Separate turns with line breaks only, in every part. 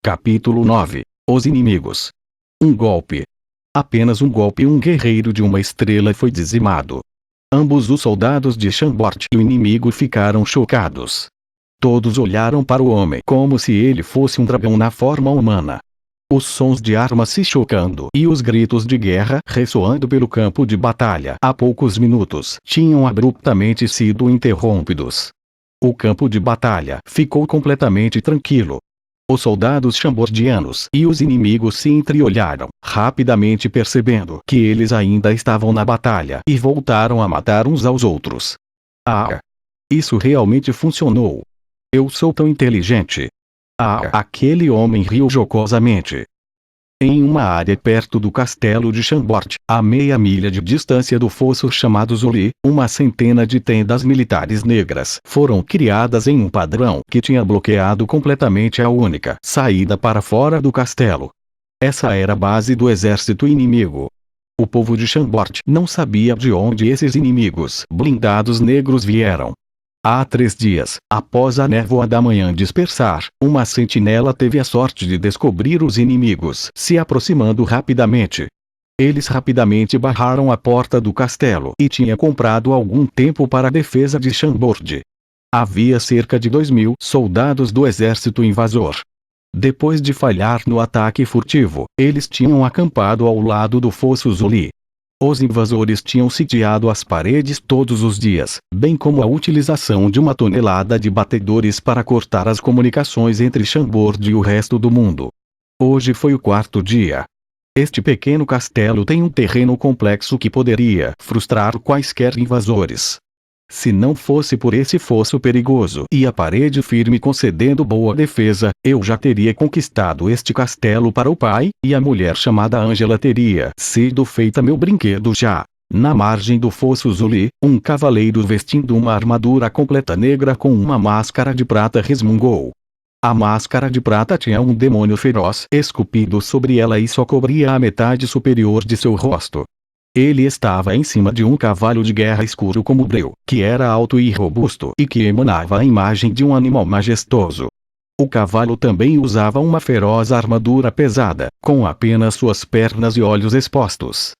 Capítulo 9. Os inimigos. Um golpe. Apenas um golpe e um guerreiro de uma estrela foi dizimado. Ambos os soldados de Chambord e o inimigo ficaram chocados. Todos olharam para o homem como se ele fosse um dragão na forma humana. Os sons de armas se chocando e os gritos de guerra ressoando pelo campo de batalha há poucos minutos tinham abruptamente sido interrompidos. O campo de batalha ficou completamente tranquilo. Os soldados chambordianos e os inimigos se entreolharam, rapidamente percebendo que eles ainda estavam na batalha e voltaram a matar uns aos outros. Ah! Isso realmente funcionou. Eu sou tão inteligente. Ah! Aquele homem riu jocosamente. Em uma área perto do castelo de Chambord, a meia milha de distância do fosso chamado Zuli, uma centena de tendas militares negras foram criadas em um padrão que tinha bloqueado completamente a única saída para fora do castelo. Essa era a base do exército inimigo. O povo de Chambord não sabia de onde esses inimigos blindados negros vieram. Há 3 dias, após a névoa da manhã dispersar, uma sentinela teve a sorte de descobrir os inimigos se aproximando rapidamente. Eles rapidamente barraram a porta do castelo e tinha comprado algum tempo para a defesa de Chambord. Havia cerca de 2.000 soldados do exército invasor. Depois de falhar no ataque furtivo, eles tinham acampado ao lado do fosso Zuli. Os invasores tinham sitiado as paredes todos os dias, bem como a utilização de 1 tonelada de batedores para cortar as comunicações entre Chambord e o resto do mundo. Hoje foi o 4º dia. Este pequeno castelo tem um terreno complexo que poderia frustrar quaisquer invasores. Se não fosse por esse fosso perigoso e a parede firme concedendo boa defesa, eu já teria conquistado este castelo para o pai, e a mulher chamada Angela teria sido feita meu brinquedo já. Na margem do fosso Zuli, um cavaleiro vestindo uma armadura completa negra com uma máscara de prata resmungou. A máscara de prata tinha um demônio feroz esculpido sobre ela e só cobria a metade superior de seu rosto. Ele estava em cima de um cavalo de guerra escuro como breu, que era alto e robusto e que emanava a imagem de um animal majestoso. O cavalo também usava uma feroz armadura pesada, com apenas suas pernas e olhos expostos.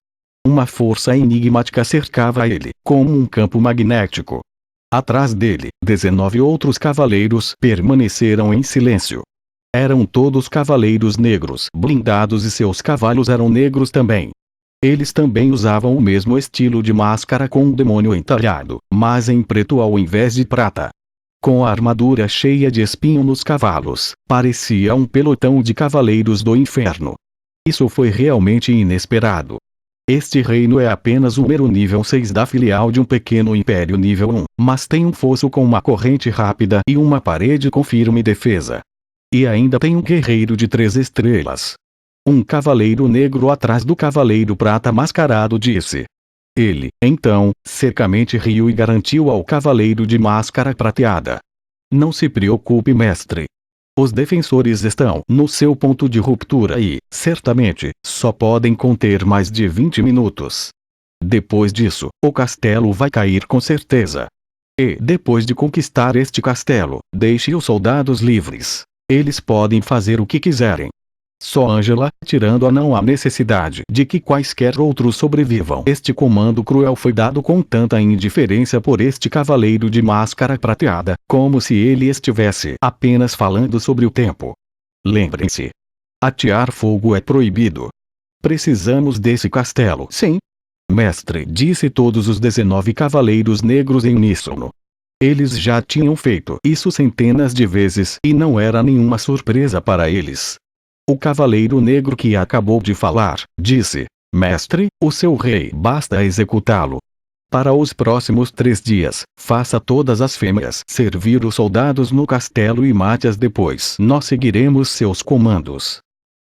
Uma força enigmática cercava ele, como um campo magnético. Atrás dele, 19 outros cavaleiros permaneceram em silêncio. Eram todos cavaleiros negros blindados e seus cavalos eram negros também. Eles também usavam o mesmo estilo de máscara com um demônio entalhado, mas em preto ao invés de prata. Com a armadura cheia de espinho nos cavalos, parecia um pelotão de cavaleiros do inferno. Isso foi realmente inesperado. Este reino é apenas o mero nível 6 da filial de um pequeno império nível 1, mas tem um fosso com uma corrente rápida e uma parede com firme defesa. E ainda tem um guerreiro de 3 estrelas. Um cavaleiro negro atrás do cavaleiro prata mascarado disse. Ele, então, secamente riu e garantiu ao cavaleiro de máscara prateada. Não se preocupe, mestre. Os defensores estão no seu ponto de ruptura e, certamente, só podem conter mais de 20 minutos. Depois disso, o castelo vai cair com certeza. E, depois de conquistar este castelo, deixe os soldados livres. Eles podem fazer o que quiserem. Só Angela, tirando-a, não há necessidade de que quaisquer outros sobrevivam. Este comando cruel foi dado com tanta indiferença por este cavaleiro de máscara prateada, como se ele estivesse apenas falando sobre o tempo. Lembrem-se. Atear fogo é proibido. Precisamos desse castelo. Sim. Mestre, disse todos os 19 cavaleiros negros em uníssono. Eles já tinham feito isso centenas de vezes e não era nenhuma surpresa para eles. O cavaleiro negro que acabou de falar, disse, mestre, o seu rei basta executá-lo. Para os próximos 3 dias, faça todas as fêmeas servir os soldados no castelo e mate-as depois. Nós seguiremos seus comandos.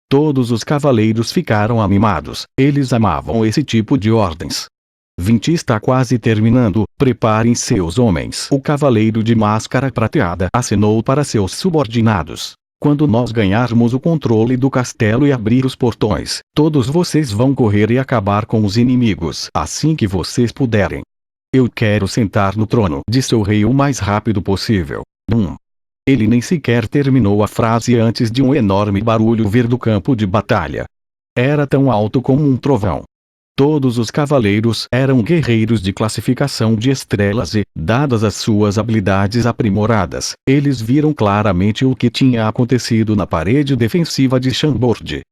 Todos os cavaleiros ficaram animados, eles amavam esse tipo de ordens. 20 está quase terminando, preparem seus homens. O cavaleiro de máscara prateada acenou para seus subordinados. Quando nós ganharmos o controle do castelo e abrir os portões, todos vocês vão correr e acabar com os inimigos assim que vocês puderem. Eu quero sentar no trono de seu rei o mais rápido possível. Ele nem sequer terminou a frase antes de um enorme barulho vir do campo de batalha. Era tão alto como um trovão. Todos os cavaleiros eram guerreiros de classificação de estrelas e, dadas as suas habilidades aprimoradas, eles viram claramente o que tinha acontecido na parede defensiva de Chambord.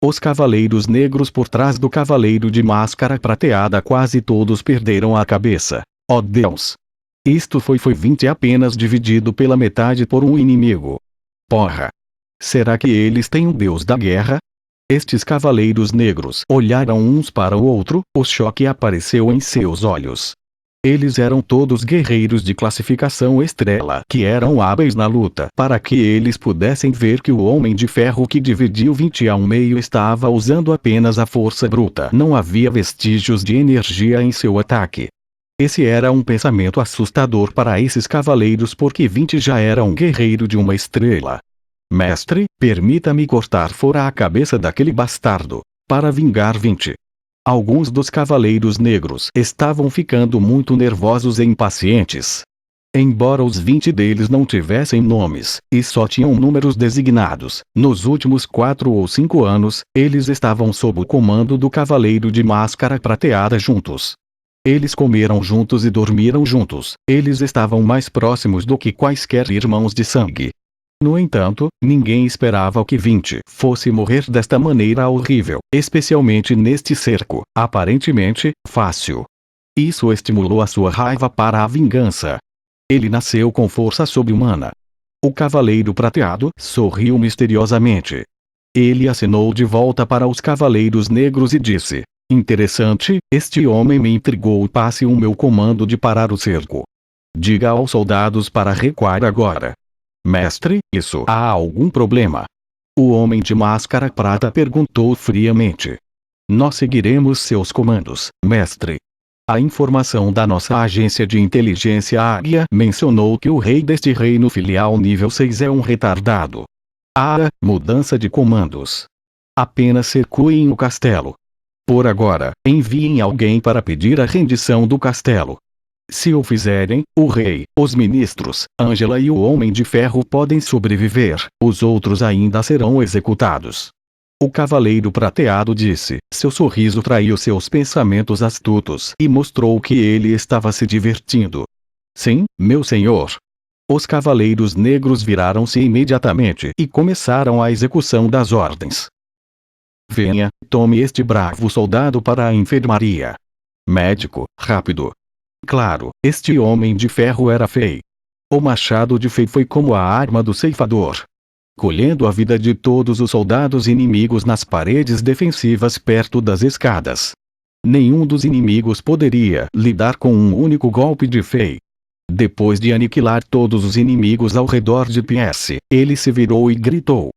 Os cavaleiros negros por trás do cavaleiro de máscara prateada quase todos perderam a cabeça. Oh Deus! Isto foi 20 apenas dividido pela metade por um inimigo. Porra! Será que eles têm um deus da guerra? Estes cavaleiros negros olharam uns para o outro, o choque apareceu em seus olhos. Eles eram todos guerreiros de classificação estrela que eram hábeis na luta para que eles pudessem ver que o Homem de Ferro que dividiu 20 ao meio estava usando apenas a força bruta. Não havia vestígios de energia em seu ataque. Esse era um pensamento assustador para esses cavaleiros porque 20 já era um guerreiro de uma estrela. Mestre, permita-me cortar fora a cabeça daquele bastardo, para vingar 20. Alguns dos cavaleiros negros estavam ficando muito nervosos e impacientes. Embora os 20 deles não tivessem nomes, e só tinham números designados, nos últimos 4 ou 5 anos, eles estavam sob o comando do cavaleiro de máscara prateada juntos. Eles comeram juntos e dormiram juntos, eles estavam mais próximos do que quaisquer irmãos de sangue. No entanto, ninguém esperava que 20 fosse morrer desta maneira horrível, especialmente neste cerco, aparentemente, fácil. Isso estimulou a sua raiva para a vingança. Ele nasceu com força sobre-humana. O cavaleiro prateado sorriu misteriosamente. Ele acenou de volta para os cavaleiros negros e disse: interessante, este homem me intrigou. Passe o meu comando de parar o cerco. Diga aos soldados para recuar agora. Mestre, isso há algum problema? O homem de máscara prata perguntou friamente. Nós seguiremos seus comandos, mestre. A informação da nossa agência de inteligência Águia mencionou que o rei deste reino filial nível 6 é um retardado. Mudança de comandos. Apenas circuem o castelo. Por agora, enviem alguém para pedir a rendição do castelo. Se o fizerem, o rei, os ministros, Angela e o Homem de Ferro podem sobreviver, os outros ainda serão executados. O cavaleiro prateado disse, seu sorriso traiu seus pensamentos astutos e mostrou que ele estava se divertindo. Sim, meu senhor. Os cavaleiros negros viraram-se imediatamente e começaram a execução das ordens. Venha, tome este bravo soldado para a enfermaria. Médico, rápido. Claro, este Homem de Ferro era Fei. O machado de Fei foi como a arma do ceifador. Colhendo a vida de todos os soldados inimigos nas paredes defensivas perto das escadas. Nenhum dos inimigos poderia lidar com um único golpe de Fei. Depois de aniquilar todos os inimigos ao redor de PS, ele se virou e gritou.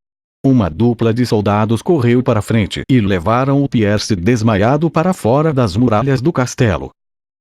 Uma dupla de soldados correu para frente e levaram o Pierce desmaiado para fora das muralhas do castelo.